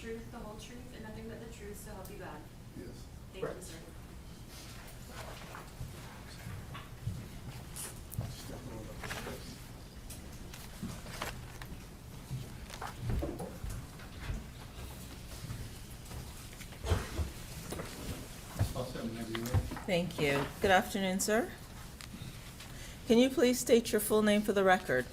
truth, the whole truth, and nothing but the truth, so help you God? Yes. Thank you, sir. Thank you. Good afternoon, sir. Can you please state your full name for the record?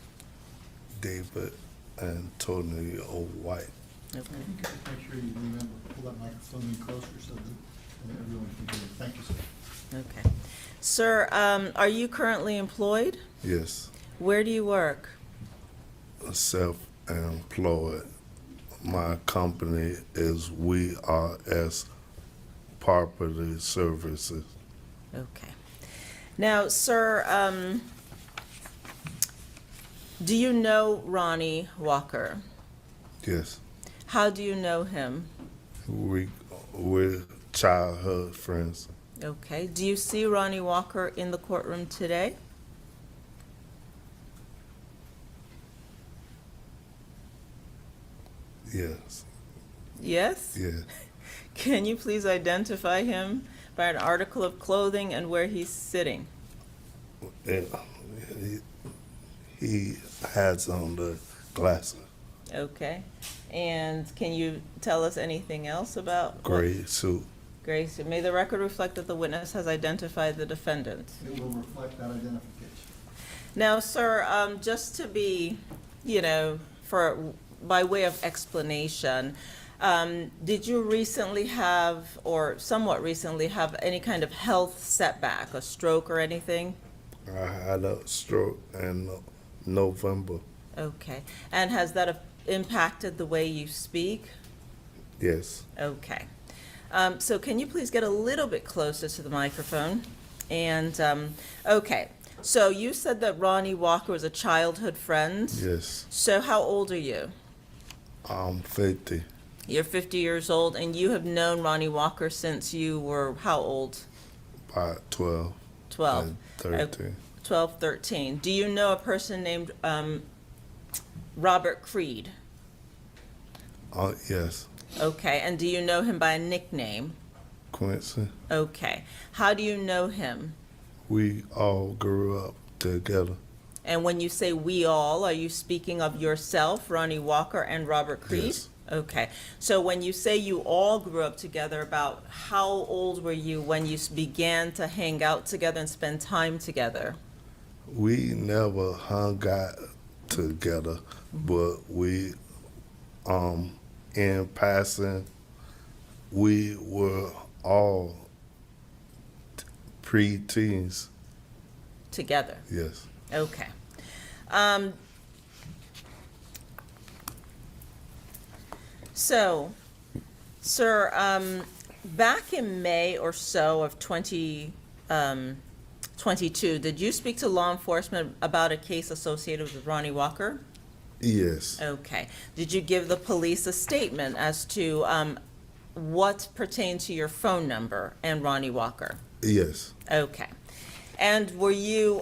David Antonio White. Okay. Make sure you remember, pull that microphone in closer so that everyone can hear you. Thank you, sir. Okay. Sir, are you currently employed? Yes. Where do you work? Self-employed. My company is WRS Property Services. Okay. Now, sir, do you know Ronnie Walker? Yes. How do you know him? We're childhood friends. Okay. Do you see Ronnie Walker in the courtroom today? Yes. Yes? Yeah. Can you please identify him by an article of clothing and where he's sitting? And he has on the glasses. Okay. And can you tell us anything else about? Gray suit. Gray suit. May the record reflect that the witness has identified the defendant. It will reflect that identification. Now, sir, just to be, by way of explanation, did you recently have, or somewhat recently have, any kind of health setback, a stroke or anything? I had a stroke in November. Okay. And has that impacted the way you speak? Yes. Okay. So can you please get a little bit closer to the microphone? And, okay. So you said that Ronnie Walker was a childhood friend? Yes. So how old are you? I'm 50. You're 50 years old, and you have known Ronnie Walker since you were how old? About 12. 12. And 13. 12, 13. Do you know a person named Robert Creed? Yes. Okay. And do you know him by a nickname? Quincy. Okay. How do you know him? We all grew up together. And when you say we all, are you speaking of yourself, Ronnie Walker, and Robert Creed? Yes. Okay. So when you say you all grew up together, about how old were you when you began to hang out together and spend time together? We never hung out together, but we, in passing, we were all pre-teens. Together. Yes. Okay. So, sir, back in May or so of 2022, did you speak to law enforcement about a case associated with Ronnie Walker? Yes. Okay. Did you give the police a statement as to what pertained to your phone number and Ronnie Walker? Yes. Okay. And were you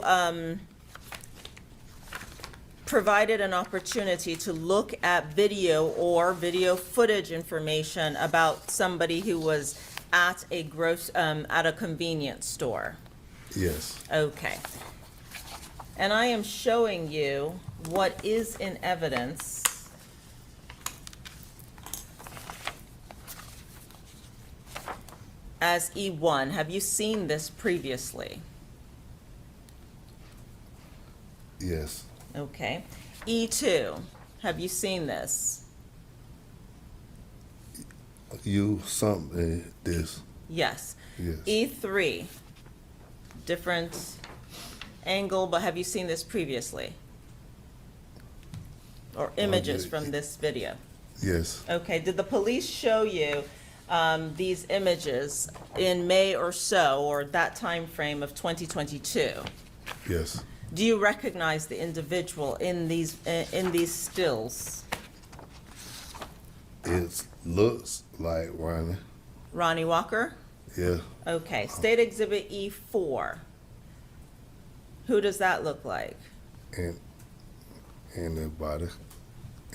provided an opportunity to look at video or video footage information about somebody who was at a convenience store? Yes. Okay. And I am showing you what is in evidence as E1. Have you seen this previously? Yes. Okay. E2, have you seen this? You something this. Yes. Yes. E3, different angle, but have you seen this previously? Or images from this video? Yes. Okay, did the police show you these images in May or so, or that time frame of 2022? Yes. Do you recognize the individual in these stills? It looks like Ronnie. Ronnie Walker? Yeah. Okay, State Exhibit E4. Who does that look like? And anybody.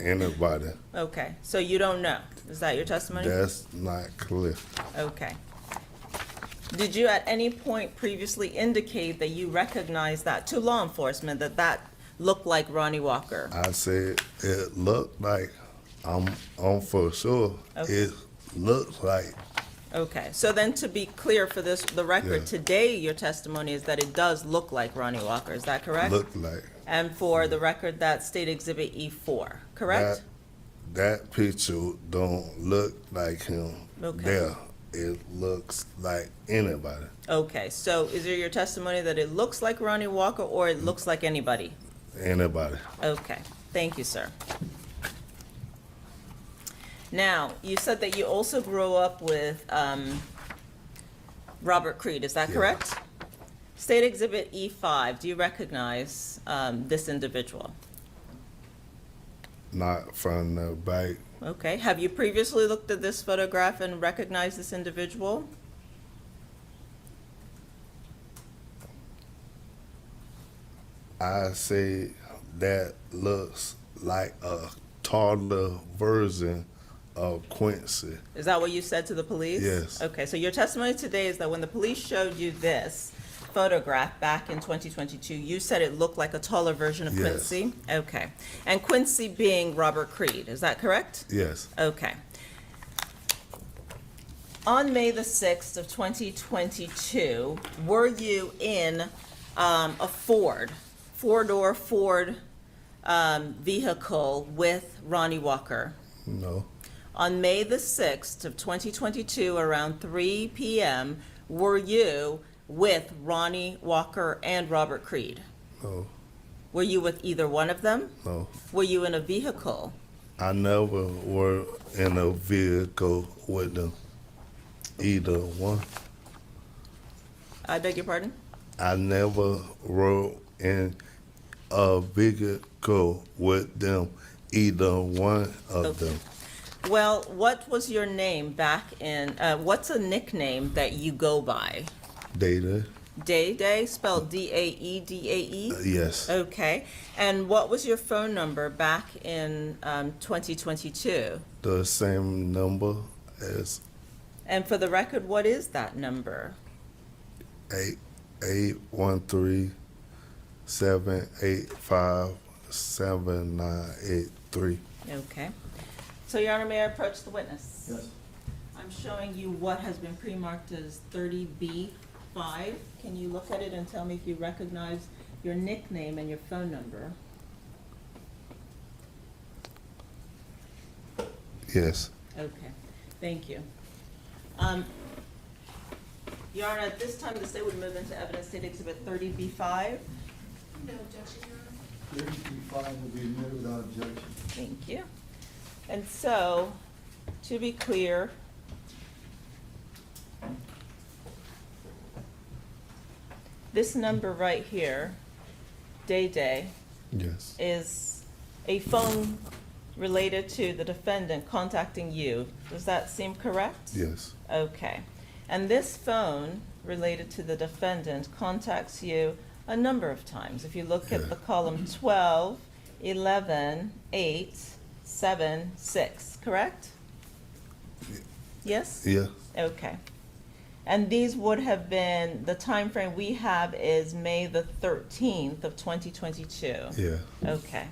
anybody. Okay, so you don't know. Is that your testimony? That's not clear. Okay. Did you at any point previously indicate that you recognized that to law enforcement, that that looked like Ronnie Walker? I said it looked like I'm on for sure. Okay. It looks like Okay, so then to be clear for this, the record, Yeah. today your testimony is that it does look like Ronnie Walker, is that correct? look like And for the record, that's State Exhibit E4, correct? That picture don't look like him Okay. there. It looks like anybody. Okay, so is it your testimony that it looks like Ronnie Walker or it looks like anybody? Anybody. Okay, thank you, sir. Now, you said that you also grew up with Robert Creed, is that Yeah. correct? State Exhibit E5, do you recognize this individual? Not from the back. Okay, have you previously looked at this photograph and recognized this individual? I say that looks like a taller version of Quincy. Is that what you said to the police? Yes. Okay, so your testimony today is that when the police showed you this photograph back in 2022, you said it looked like a taller version of Yes. Quincy? Okay. And Quincy being Robert Creed, is that correct? Yes. Okay. On May the 6th of 2022, were you in a four-door Ford vehicle with Ronnie Walker? No. On May the 6th of 2022, around 3 p.m., were you with Ronnie Walker and Robert Creed? No. Were you with either one of them? No. Were you in a vehicle? I never were in a vehicle with them. Either one. I beg your pardon? I never rode in a vehicle with them. Either one of Okay. them. Well, what was your name back in, what's a nickname that you go by? Data. Day, spelled D-A-E-D-A-E? Yes. Okay. And what was your phone number back in 2022? The same number as And for the record, what is that number? 813-785-7983. Okay. So, Your Honor, may I approach the witness? Yes. I'm showing you what has been pre-marked as 30B5. Can you look at it and tell me if you recognize your nickname and your phone number? Yes. Okay, thank you. Your Honor, at this time, the state would move into evidence state exhibit 30B5. No objection, Your Honor. 35 will be admitted without objection. Thank you. And so, to be clear, this number right here, Day, Yes. is a phone related to the defendant contacting you. Does that seem correct? Yes. Okay. And this phone related to the defendant contacts you a number of times. If you look at the column 12, 11, 8, 7, 6, correct? Yes? Yeah. Okay. And these would have been, the time frame we have is May the 13th of 2022. Yeah. Okay.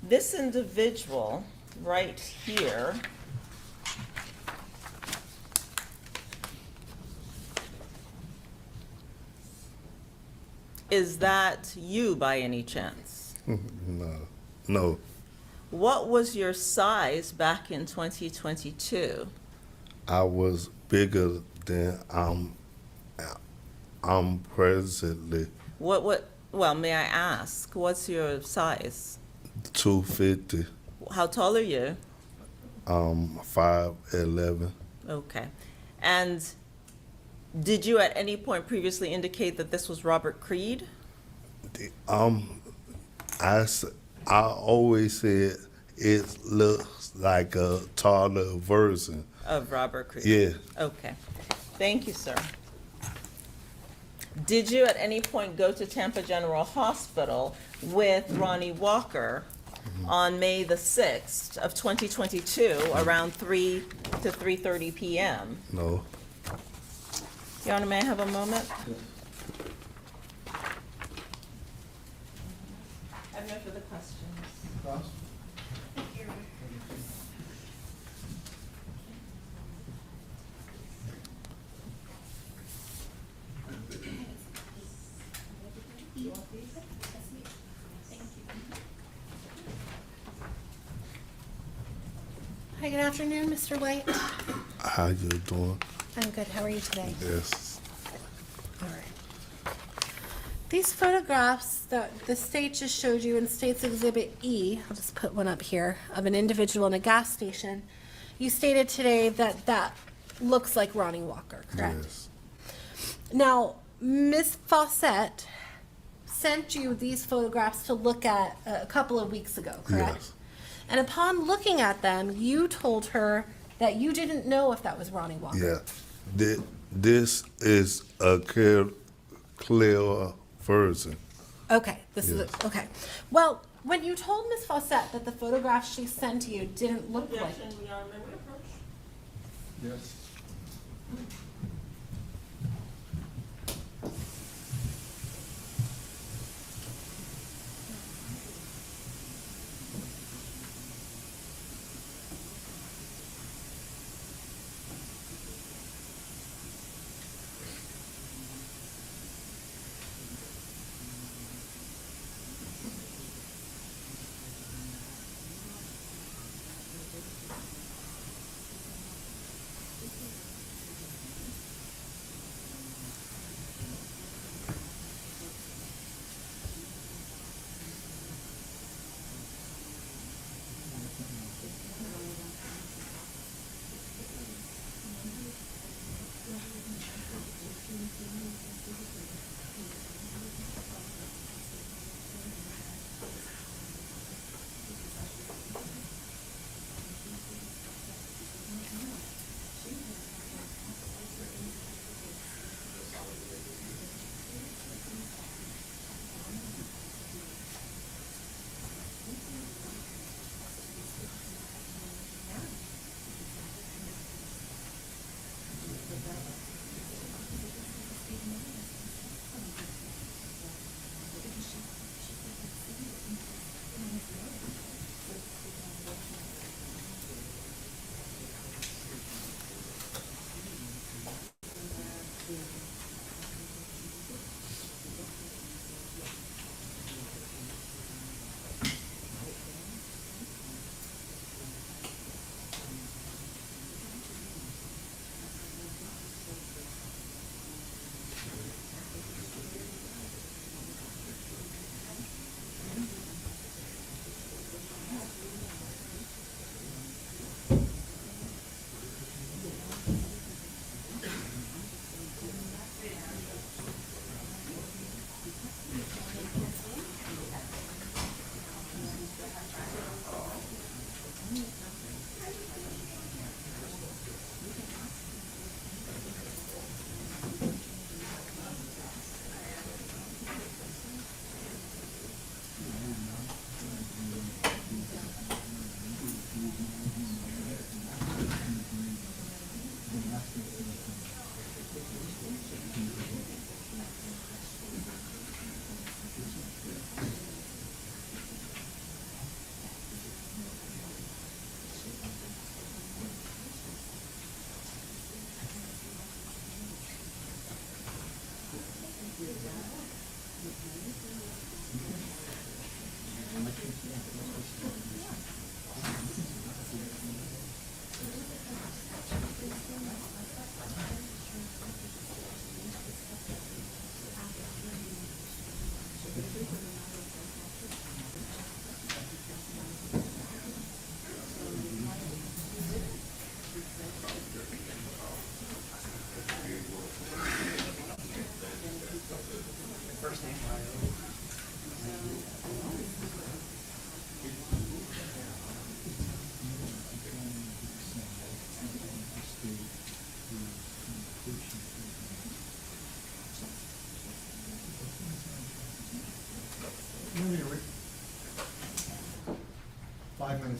This individual right here is that you by any chance? No. No. What was your size back in 2022? I was bigger than I'm presently. Well, may I ask, what's your size? 250. How tall are you? 5'11". Okay. And did you at any point previously indicate that this was Robert Creed? I always said it looks like a taller version. Of Robert Creed? Yeah. Okay. Thank you, sir. Did you at any point go to Tampa General Hospital with Ronnie Walker on May the 6th of 2022 around 3 to 3:30 p.m.? No. Your Honor, may I have a moment? I have no further questions. Ross? Hi, good afternoon, Mr. White. How you doing? I'm good. How are you today? Yes. All right. These photographs that the state just showed you in State's Exhibit E, I'll just put one up here, of an individual in a gas station. You stated today that that looks like Ronnie Walker, correct? Yes. Now, Ms. Fawcett sent you these photographs to look at a couple of weeks ago, correct? Yes. And upon looking at them, you told her that you didn't know if that was Ronnie Walker. Yeah. This is a clear version. Okay, this is Yes. okay. Well, when you told Ms. Fawcett that the photographs she sent to you didn't look like, Objection, Your Honor, may we approach? Yes.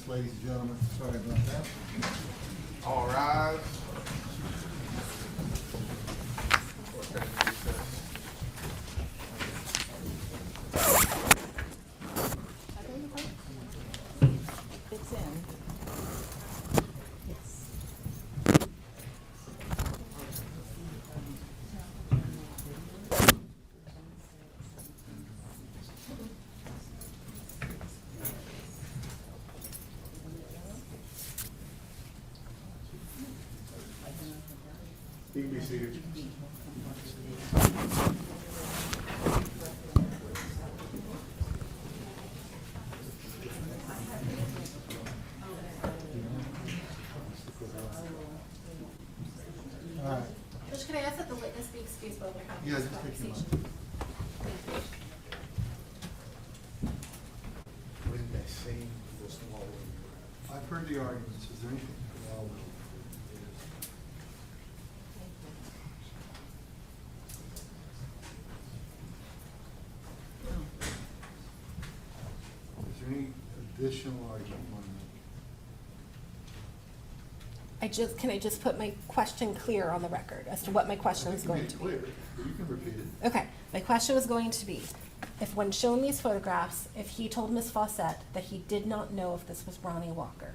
minutes, ladies and gentlemen. Sorry about that. All rise. It's in. You can be seated. All right. Judge, can I ask that the witness be excused while we're having Yeah, this just take your conversation? mic. When they sing this law. I've heard the arguments. Is there anything? Is there any additional argument you want to make? Can I just put my question clear on the record as to what my question is going to be? Clear. You can repeat it. Okay, my question was going to be, if when shown these photographs, if he told Ms. Fawcett that he did not know if this was Ronnie Walker,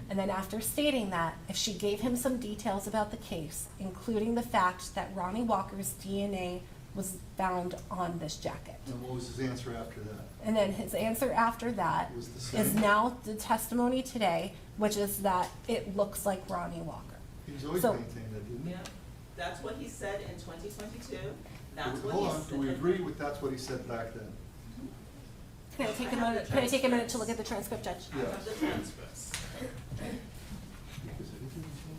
and then after stating that, if she gave him some details about the case, including the fact that Ronnie Walker's DNA was found on this jacket. And what was his answer after that? And then his answer after that Was the same. is now the testimony today, which is that it looks like Ronnie Walker. He's always So- maintained that, didn't he? Yeah, that's what he said in 2022. That's what Hold he on, said. do we agree with that's what he said back then? Can I take a I have minute, the can I take a minute transcripts. to look at the transcript, Judge? I have the transcripts. Because it isn't shown.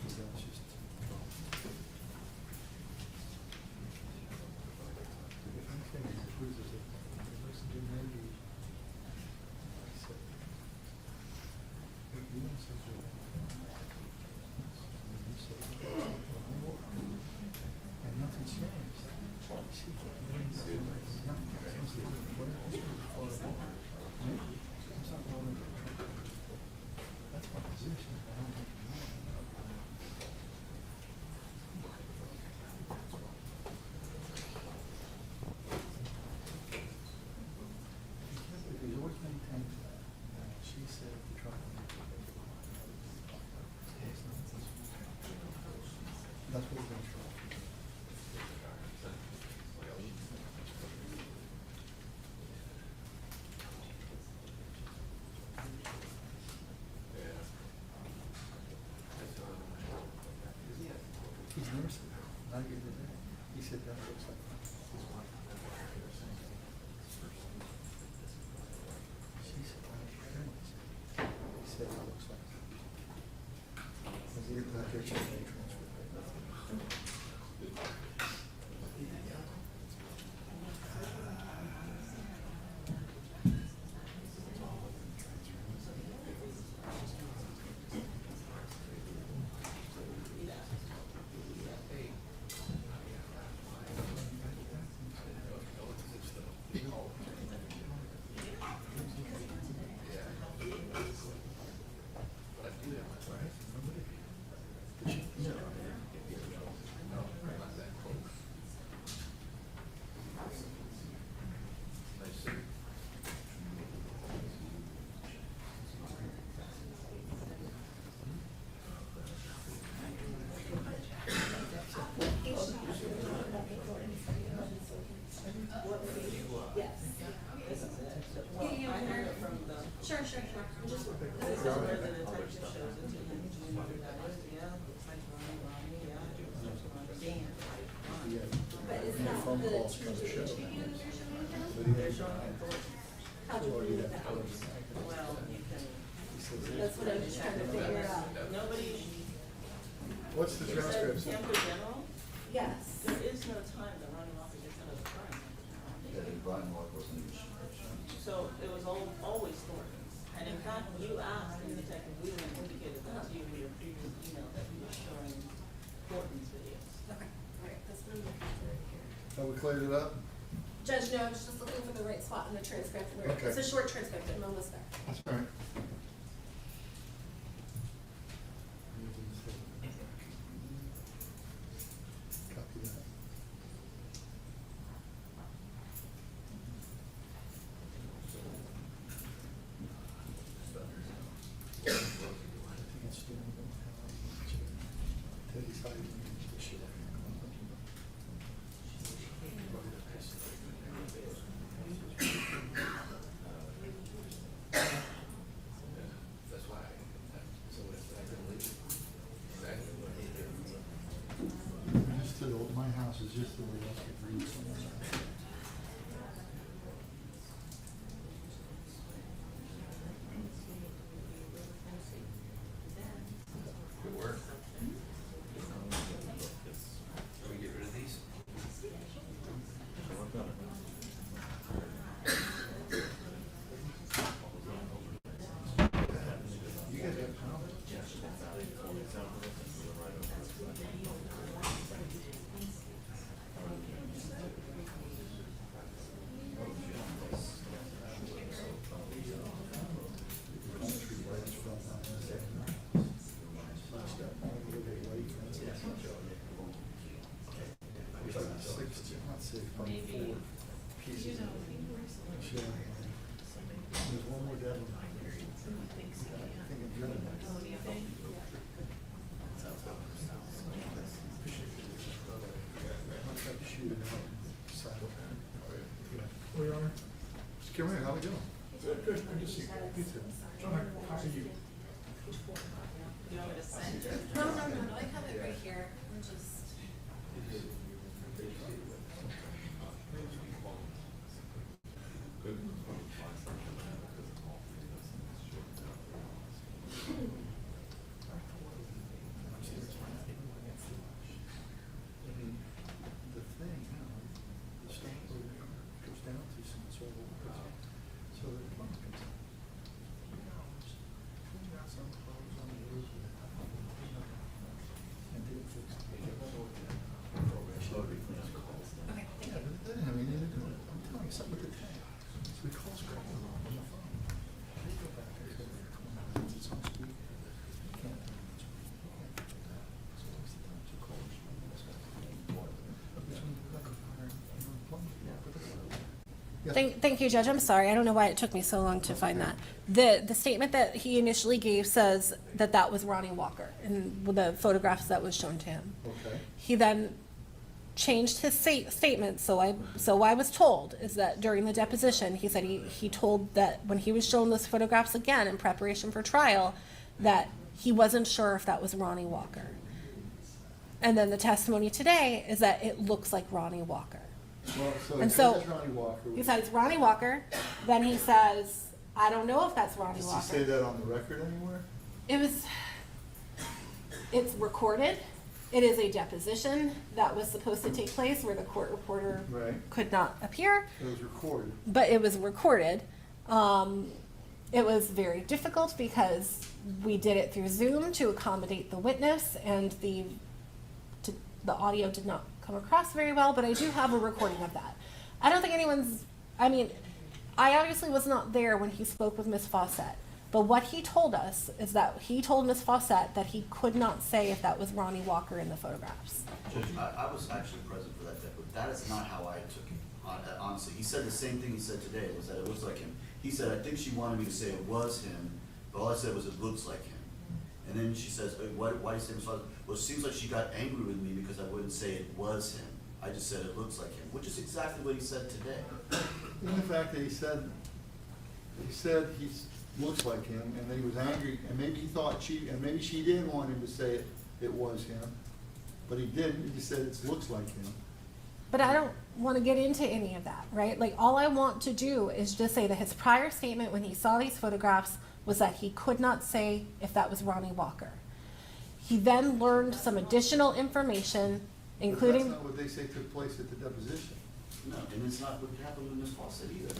Because that's just- And nothing's changed. That's my position. I don't think you know. If he's always maintained that, she said at the trial. That's what we're going to try. He's never said that. Not even today. He said that looks like his wife. She said, he said it looks like. Was he back there checking the transcript? Sure, sure, sure. This is where the detective shows it to him. Yeah, looks like Ronnie, yeah. Dan. But is that Phone the calls from the show. They're showing it for, How'd you believe that? well, you can, That's what I'm just trying to figure out. nobody, What's the you said transcript? Tampa General, Yes. there is no time that Ronnie Walker gets out of the crime. So it was always Thornton's. And in fact, you asked the detective, we indicated that to you in your previous email that we were showing Thornton's videos. Okay, all right, that's what I'm looking for right here. Have we cleared it up? Judge, no, I'm just looking for the right spot in the transcript. Okay. It's a short transcript, I'm almost there. That's all right. Copy that. I think it's still Teddy's hiding the shit. Just to the, my house is just the way else could read somewhere. Good work. Can we get rid of these? You guys have power? Four pieces. There's one more dead one. I think I'm good. I'll try to shoot it out. We are. Come here, how we doing? Good, good. Good to see you. You too. John, how are you? No, I have it right here. I'm just. The thing, the stuff goes down to some sort of, so the plumb comes out. Some clothes on the roof. And didn't fix it. Okay, thank Yeah, you. but they didn't have anything to do with it. I'm telling you, something with the tank. So we call Scrabble on the phone. They go back and say, it's on speed. Can't. So what's the time to call? Thank you, Judge. I'm sorry. I don't know why it took me so long to find that. The statement that he initially gave says that that was Ronnie Walker and the photographs that was shown to him. Okay. He then changed his statement, so I was told, is that during the deposition, he said he told that when he was shown those photographs again in preparation for trial, that he wasn't sure if that was Ronnie Walker. And then the testimony today is that it looks like Ronnie Walker. Well, so And it so- says Ronnie Walker. He said it's Ronnie Walker, then he says, I don't know if that's Ronnie Does he say Walker. that on the record anywhere? It's recorded. It is a deposition that was supposed to take place where the court reporter Right. could not appear. It was recorded. But it was recorded. It was very difficult because we did it through Zoom to accommodate the witness, and the audio did not come across very well, but I do have a recording of that. I don't think I obviously was not there when he spoke with Ms. Fawcett, but what he told us is that he told Ms. Fawcett that he could not say if that was Ronnie Walker in the photographs. Judge, I was actually present for that, but that is not how I took it, honestly. He said the same thing he said today, was that it looks like him. He said, I think she wanted me to say it was him, but all I said was it looks like him. And then she says, why do you say Ms. Fawcett? Well, it seems like she got angry with me because I wouldn't say it was him. I just said it looks like him, which is exactly what he said today. And the fact that he said he looks like him, and then he was angry, and maybe he thought maybe she didn't want him to say it was him, but he didn't, he said it looks like him. But I don't want to get into any of that, right? Like, all I want to do is just say that his prior statement when he saw these photographs was that he could not say if that was Ronnie Walker. He then learned some additional information, including... But that's not what they say took place at the deposition. No, and it's not what happened with Ms. Fawcett either.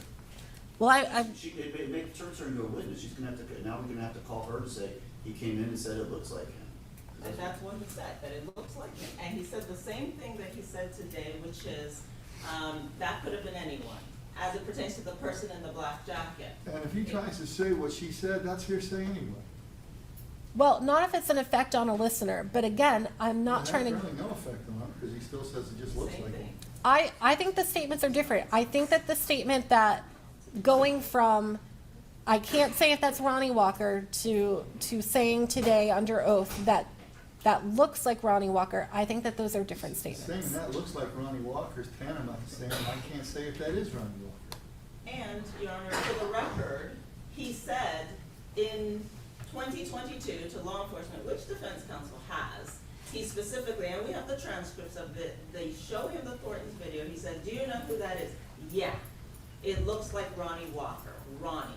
Well, It turns her into a witness. Now we're gonna have to call her to say, he came in and said it looks like him. And that's what he said, that it looks like him. And he said the same thing that he said today, which is, that could have been anyone. as it pertains to the person in the black jacket. And if he tries to say what she said, that's hearsay anyway. Well, not if it's an effect on a listener, but again, I'm not trying It has to. really no effect on him, because he still says it just looks Same like him. thing. I think the statements are different. I think that the statement that going from, I can't say if that's Ronnie Walker, to saying today under oath that looks like Ronnie Walker, I think that those are different Saying statements. that looks like Ronnie Walker's tantamount to saying, I can't say if that is Ronnie Walker. And, Your Honor, for the record, he said in 2022 to law enforcement, which defense counsel has, he specifically, and we have the transcripts of it, they show him the Thornton's video, he said, do you know who that is? Yeah, it looks like Ronnie Walker, Ronnie.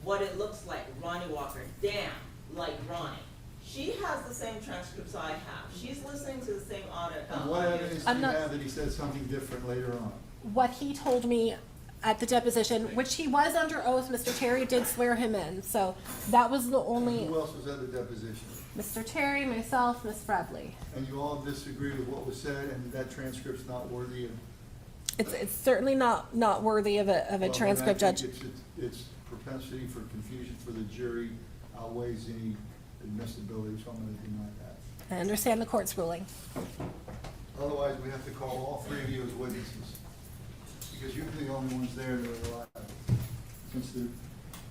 What it looks like, Ronnie Walker, damn, like Ronnie. She has the same transcripts I have, she's listening to the same audio. And what evidence do I'm you not- have that he said something different later on? What he told me at the deposition, which he was under oath, Mr. Terry did swear him in, so that was the only, Who else was at the deposition? Mr. Terry, myself, Miss Bradley. And you all disagree with what was said, and that transcript's not worthy of? It's certainly not worthy of a Well, then I transcript, think Judge. It's propensity for confusion for the jury outweighs any admissibility, so I'm gonna deny that. I understand the court's ruling. Otherwise, we have to call all three of you as witnesses, because you're the only ones there that are alive. Since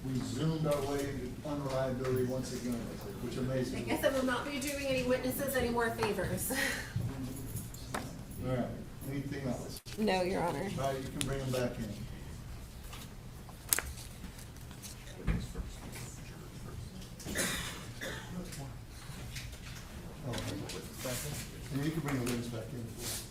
we zoomed our way into unreliability once again, which amazes I me. guess I will not be doing any witnesses any more favors. All right, anything else? No, Your Honor. All right, you can bring them back in. Oh, and you can bring the witness back in as well.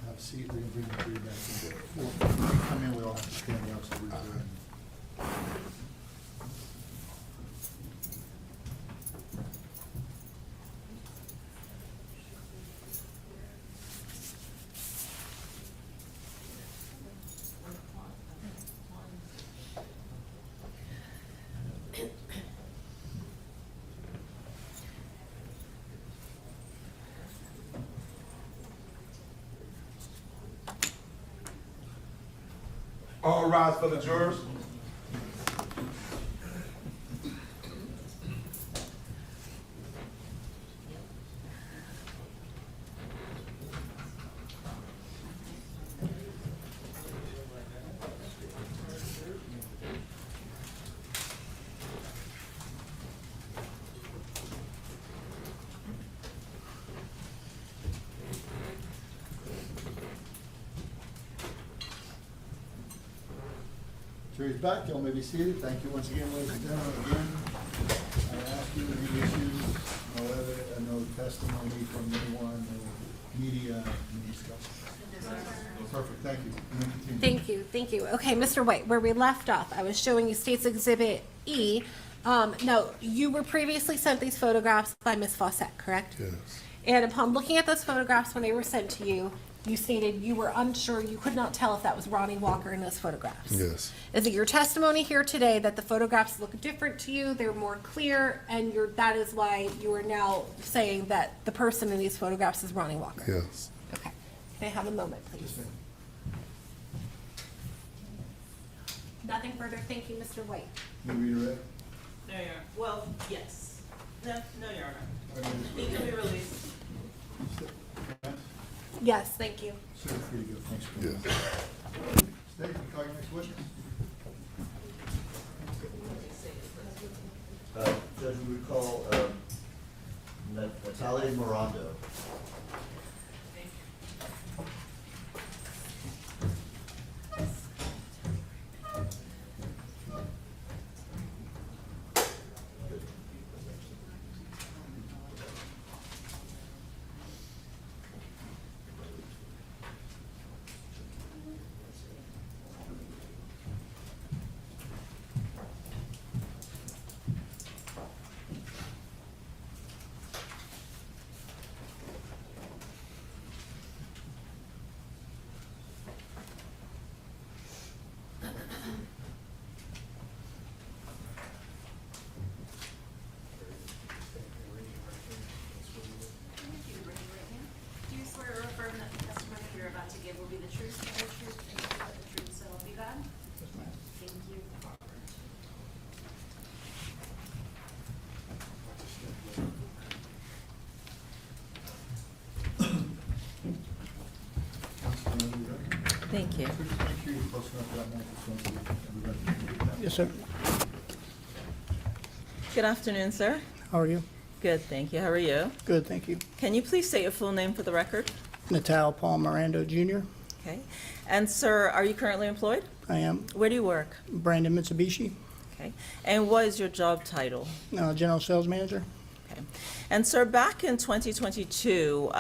Have a seat, we can bring the three back in. Well, when we come in, we all have to stand up, so we're good. All rise for the jurors. Jury's back, y'all may be seated. Thank you once again, ladies and gentlemen. Again, I ask you any issues, no testimony from anyone, no media, no discussion. Perfect, thank you. You may continue. Thank you. Okay, Mr. White, where we left off, I was showing you State's Exhibit E. Now, you were previously sent these photographs by Ms. Fawcett, correct? Yes. And upon looking at those photographs when they were sent to you, you stated you were unsure, you could not tell if that was Ronnie Walker in those photographs. Yes. Is it your testimony here today that the photographs look different to you, they're more clear, and that is why you are now saying that the person in these photographs is Ronnie Walker? Yes. Okay. Can I have a moment, please? Just a minute. Nothing further. Thank you, Mr. White. You read it? No, Your Honor. Well, yes. No, Your Honor. Okay, He can be released. Yes, thank you. Sir, free to go. Thanks for coming. Yes. State, you call your next witness. Judge, we would call, Natal Miranda. you. Could you make sure you're close enough to that microphone so everybody can hear that? Yes, sir. Good afternoon, sir. How are you? Good, thank you. How are you? Good, thank you. Can you please state your full name for the record? Natal Palm Miranda Jr. Okay. And sir, are you currently employed? I am Where do you work? Brandon Mitsubishi, Okay. And what is your job title? General Sales Manager. Okay. And sir, back in 2022,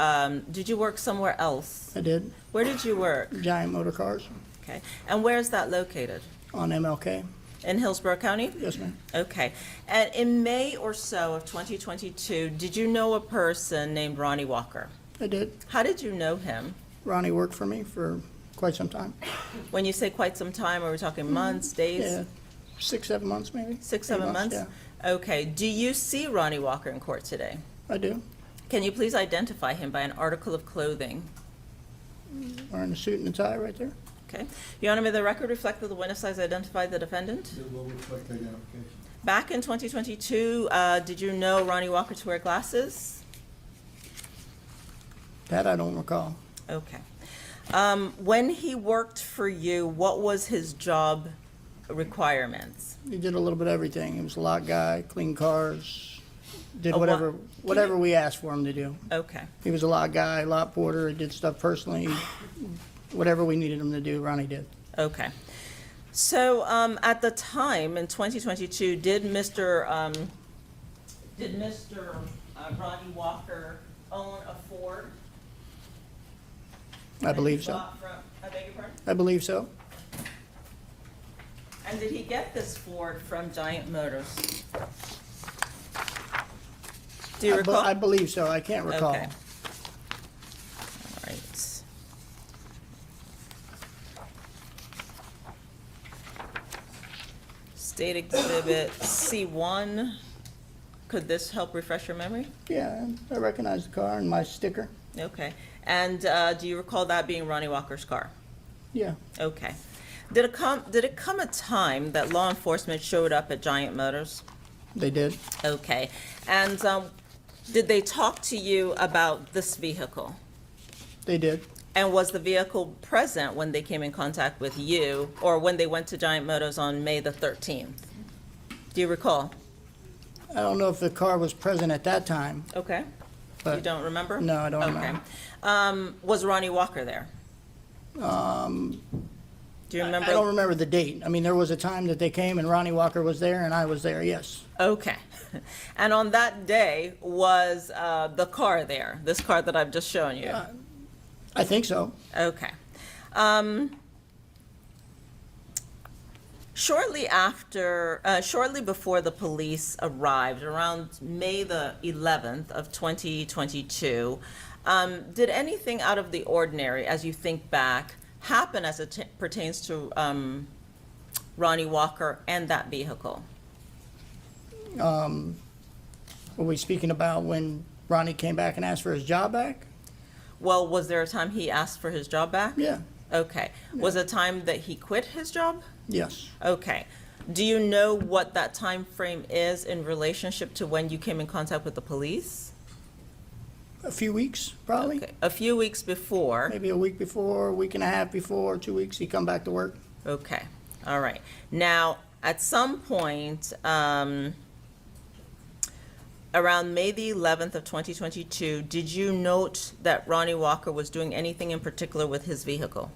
did you work somewhere else? I did. Where did you work? Giant Motor Cars Okay. And where is that located? on MLK. In Hillsborough County? Yes, ma'am. Okay. And in May or so of 2022, did you know a person named Ronnie Walker? I did. How did you know him? Ronnie worked for me for quite some time. When you say quite some time, are we talking months, days? Yeah, 6, 7 months maybe. 6, 8 7 months? Yeah, Okay. Do you see Ronnie Walker in court today? I do. Can you please identify him by an article of clothing? Wearing a suit and a tie right there. Okay. Your Honor, may the record reflect that the witness has identified the defendant? It will reflect identification. Back in 2022, did you know Ronnie Walker to wear glasses? That I don't recall. Okay. When he worked for you, what was his job requirements? He did a little bit of everything. He was a lot guy, cleaned cars, did A what? whatever we asked for him to do. Okay. He was a lot guy, lot porter, he did stuff personally. Whatever we needed him to do, Ronnie did. Okay. So at the time in 2022, did Mr. Ronnie Walker own a Ford? I believe so. I beg your pardon? I believe so. And did he get this Ford from Giant Motors? Do you recall? I believe so. I can't recall. Okay. All right. State Exhibit C1. Could this help refresh your memory? Yeah, I recognize the car and my sticker. Okay. And do you recall that being Ronnie Walker's car? Yeah, Okay. Did it come a time that law enforcement showed up at Giant Motors? they did. Okay. And did they talk to you about this vehicle? They did. And was the vehicle present when they came in contact with you or when they went to Giant Motors on May the 13th? Do you recall? I don't know if the car was present at that time, Okay. but. You don't remember? No, I don't Okay. remember. Was Ronnie Walker there? Do you remember? I don't remember the date. I mean, there was a time that they came and Ronnie Walker was there and I was there, yes. Okay. And on that day, was the car there, this car that I've just shown you? I think so. Okay. Shortly before the police arrived, around May the 11th of 2022, did anything out of the ordinary, as you think back, happen as it pertains to Ronnie Walker and that vehicle? Were we speaking about when Ronnie came back and asked for his job back? Well, was there a time he asked for his job back? Yeah, Okay. Was it a time that he quit his job? yes. Okay. Do you know what that time frame is in relationship to when you came in contact with the police? A few weeks, probably. Okay. A few weeks before. Maybe a week before, a week and a half before, 2 weeks, he come back to work. Okay. All right. Now, at some point, around May the 11th of 2022, did you note that Ronnie Walker was doing anything in particular with his vehicle?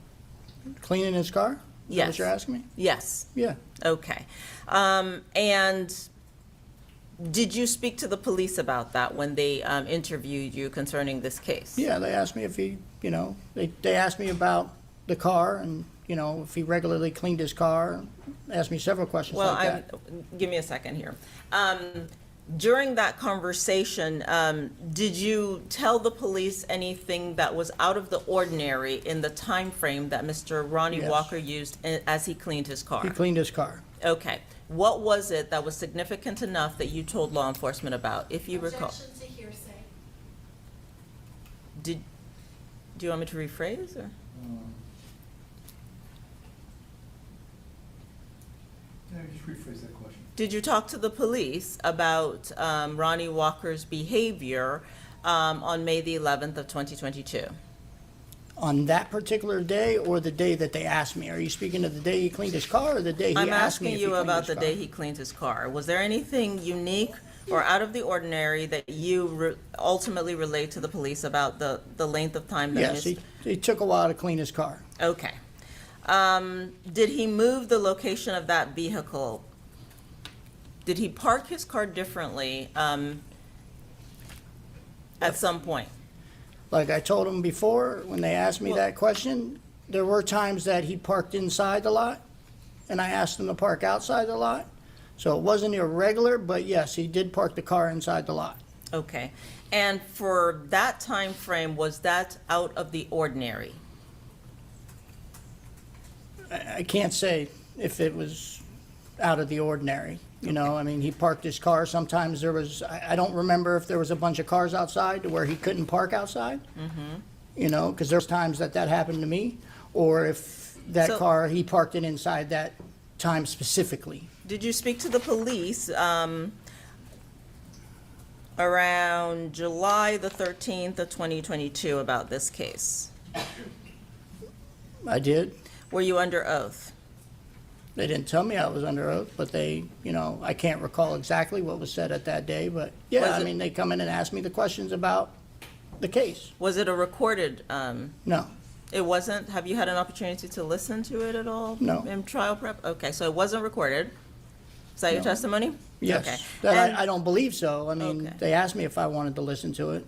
Cleaning his car? Is that Yes. what you're asking me? Yes. Yeah. Okay. And did you speak to the police about that when they interviewed you concerning this case? Yeah, they asked me if he, they asked me about the car and, if he regularly cleaned his car. Asked me several questions Well, like that. give me a second here. During that conversation, did you tell the police anything that was out of the ordinary in the time frame that Mr. Ronnie Yes. Walker used as he cleaned his car? He cleaned his car. Okay. What was it that was significant enough that you told law enforcement about, if you recall? Objection to hearsay. Do you want me to rephrase, or? Yeah, just rephrase that question. Did you talk to the police about Ronnie Walker's behavior on May the 11th of 2022? On that particular day or the day that they asked me? Are you speaking of the day he cleaned his car or the day he I'm asked me asking if he you cleaned about his the car? day he cleaned his car. Was there anything unique or out of the ordinary that you ultimately relayed to the police about the length of time that Yes, he took a while to clean his car. Okay. Did he move the location of that vehicle? Did he park his car differently at some point? Like I told him before, when they asked me Well- that question, there were times that he parked inside the lot, and I asked him to park outside the lot. So it wasn't irregular, but yes, he did park the car inside the lot. Okay. And for that time frame, was that out of the ordinary? I can't say if it was out of the ordinary, you know, I mean, he parked his car, sometimes there was, I don't remember if there was a bunch of cars outside to where he couldn't park outside. You know, because there's times that happened to me, or if that So- car, he parked it inside that time specifically. Did you speak to the police around July the 13th of 2022 about this case? I did. Were you under oath? They didn't tell me I was under oath, but they, you know, I can't recall exactly what was said at that day, but yeah, Was I it- mean, they come in and ask me the questions about the case. Was it a recorded? No, It wasn't? Have you had an opportunity to listen to it at all? No. In trial prep? Okay, so it wasn't recorded. Is that your No. testimony? Okay. yes, that And- I don't believe so. I mean, Okay. they asked me if I wanted to listen to it.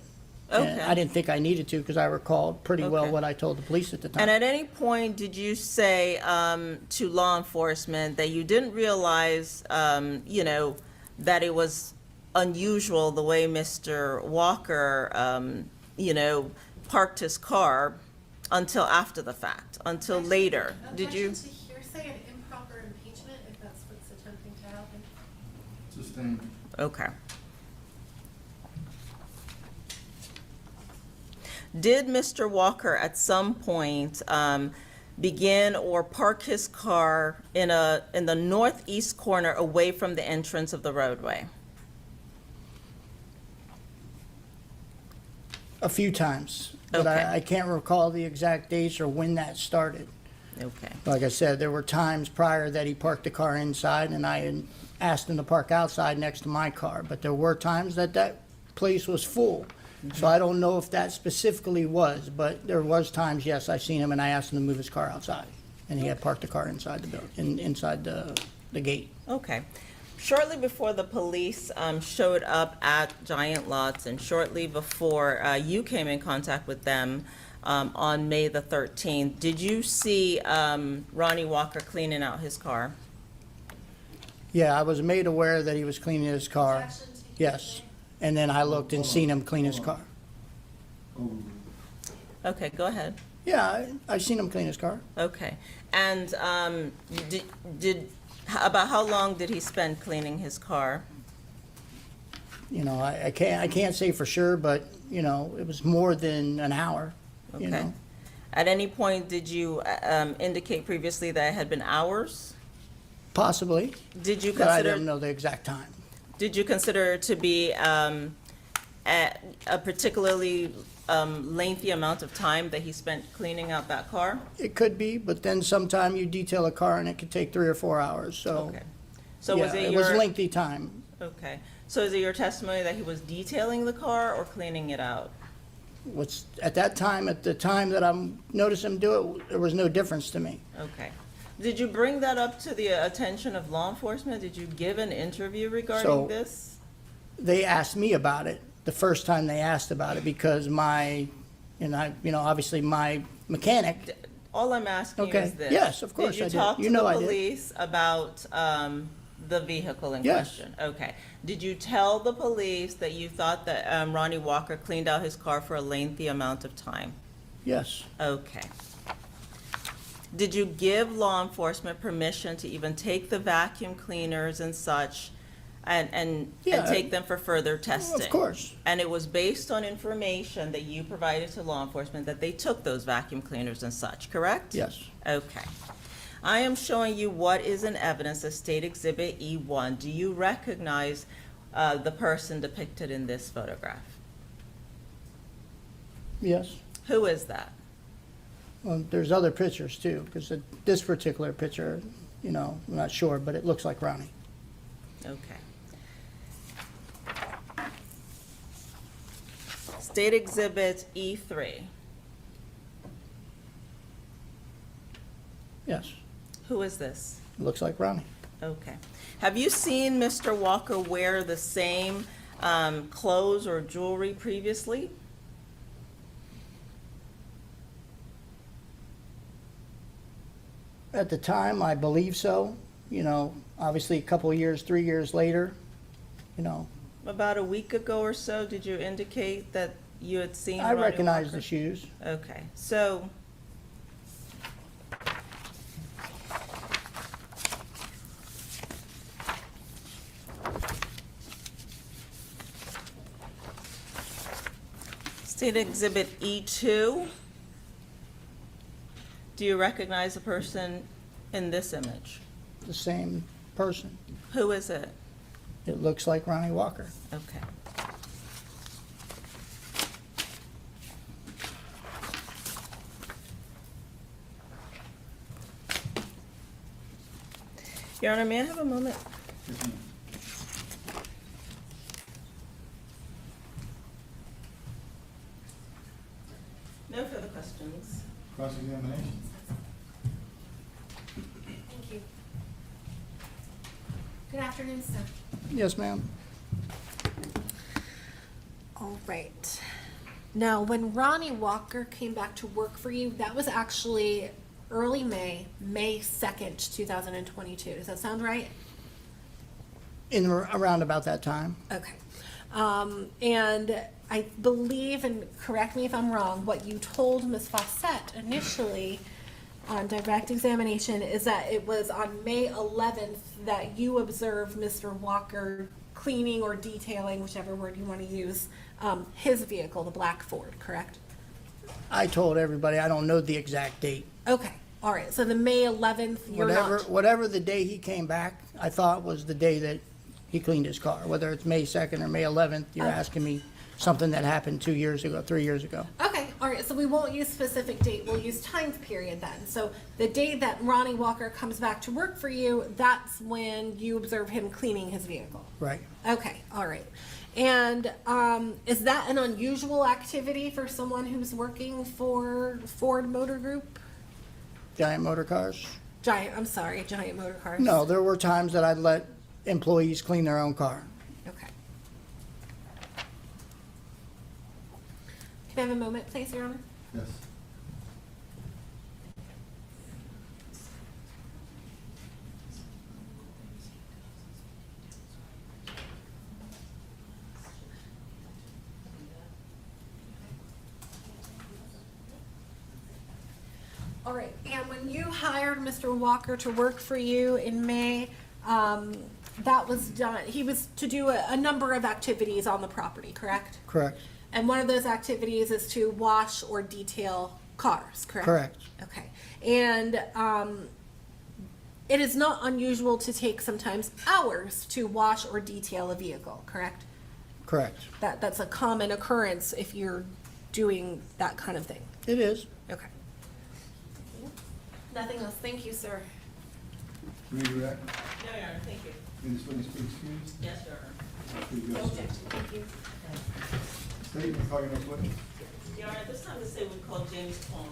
And Okay. I didn't think I needed to because I recalled pretty well Okay. what I told the police at the time. And at any point, did you say to law enforcement that you didn't realize, you know, that it was unusual the way Mr. Walker, you know, parked his car until after the fact, until later? Did you? Objection to hearsay and improper impeachment, if that's what's attempting to happen. Sustained. Okay. Did Mr. Walker at some point begin or park his car in the northeast corner away from the entrance of the roadway? A few times, but Okay. I can't recall the exact dates or when that started. Okay. Like I said, there were times prior that he parked the car inside, and I had asked him to park outside next to my car, but there were times that place was full. So I don't know if that specifically was, but there was times, yes, I seen him, and I asked him to move his car outside, and he had parked the car inside the building, inside the gate. Okay. Shortly before the police showed up at Giant Lots and shortly before you came in contact with them on May the 13th, did you see Ronnie Walker cleaning out his car? Yeah, I was made aware that he was cleaning his car, Objection to yes, hearsay. and then I looked and seen him clean his car. Oh, Okay, go ahead. Yeah, I seen him clean his car. Okay. And about how long did he spend cleaning his car? You know, I can't say for sure, but, you know, it was more than an hour, you Okay. know. At any point, did you indicate previously that it had been hours? Possibly, Did you but I didn't consider, know the exact time. did you consider it to be a particularly lengthy amount of time that he spent cleaning out that car? It could be, but then sometime you detail a car and it could take 3 or 4 hours, so. Okay. So was yeah, it was your, lengthy time. okay. So is it your testimony that he was detailing the car or cleaning it out? At the time that I'm noticing him do it, there was no difference to me. Okay. Did you bring that up to the attention of law enforcement? Did you give an interview regarding So- this? They asked me about it the first time they asked about it because obviously my mechanic, All I'm asking you Okay. is this. Yes, of course I Did did. you talk to You know the I did. police about the vehicle in Yes. question? Okay. Did you tell the police that you thought that Ronnie Walker cleaned out his car for a lengthy amount of time? yes, Okay. Did you give law enforcement permission to even take the vacuum cleaners and such and Yeah, take them for further testing? of course. And it was based on information that you provided to law enforcement that they took those vacuum cleaners and such, correct? Yes. Okay. I am showing you what is in evidence as State Exhibit E1. Do you recognize the person depicted in this photograph? Yes. Who is that? Well, there's other pictures too, because this particular picture, I'm not sure, but it looks like Ronnie. Okay. State Exhibit E3. Yes, Who is this? it looks like Ronnie. Okay. Have you seen Mr. Walker wear the same clothes or jewelry previously? At the time, I believe so. Obviously a couple of years, 3 years later, About a week ago or so, did you indicate that you had seen I Ronnie recognize Walker? the shoes. Okay, so State Exhibit E2. Do you recognize the person in this image? The same person. Who is it? It looks like Ronnie Walker. Okay. Your Honor, may I have a moment? No further questions. Cross-examination. Thank you. Good afternoon, sir. Yes, ma'am. All right. Now, when Ronnie Walker came back to work for you, that was actually early May 2nd, 2022. Does that sound right? Around about that time. Okay. And I believe, and correct me if I'm wrong, what you told Ms. Fawcett initially on direct examination is that it was on May 11th that you observed Mr. Walker cleaning or detailing, whichever word you want to use, his vehicle, the black Ford, correct? I told everybody I don't know the exact date. Okay. All right. So the May 11th, you're not. Whatever the day he came back, I thought was the day that he cleaned his car. Whether it's May 2nd or May 11th, you're asking me something that happened 2 years ago, 3 years ago. Okay, all right, so we won't use specific date, we'll use time period then. So the day that Ronnie Walker comes back to work for you, that's when you observe him cleaning his vehicle? Right. Okay, all right. And is that an unusual activity for someone who's working for Ford Motor Group? Giant motor cars? Giant Motor Cars? No, there were times that I'd let employees clean their own car. Okay. Can I have a moment, please, Your Honor? Yes. All right, and when you hired Mr. Walker to work for you in May, that was done, he was to do a number of activities on the property, correct? Correct. And one of those activities is to wash or detail cars, correct? Correct. Okay, and it is not unusual to take sometimes hours to wash or detail a vehicle, correct? Correct. That's a common occurrence if you're doing that kind of thing. It is. Okay. Nothing else. Thank you, sir. Redirect. No, Your Honor, thank you. This witness be excused. Yes, Your Honor. Please go. Thank you. State and call your next witness. Your Honor, at this time, to say we call James Palm.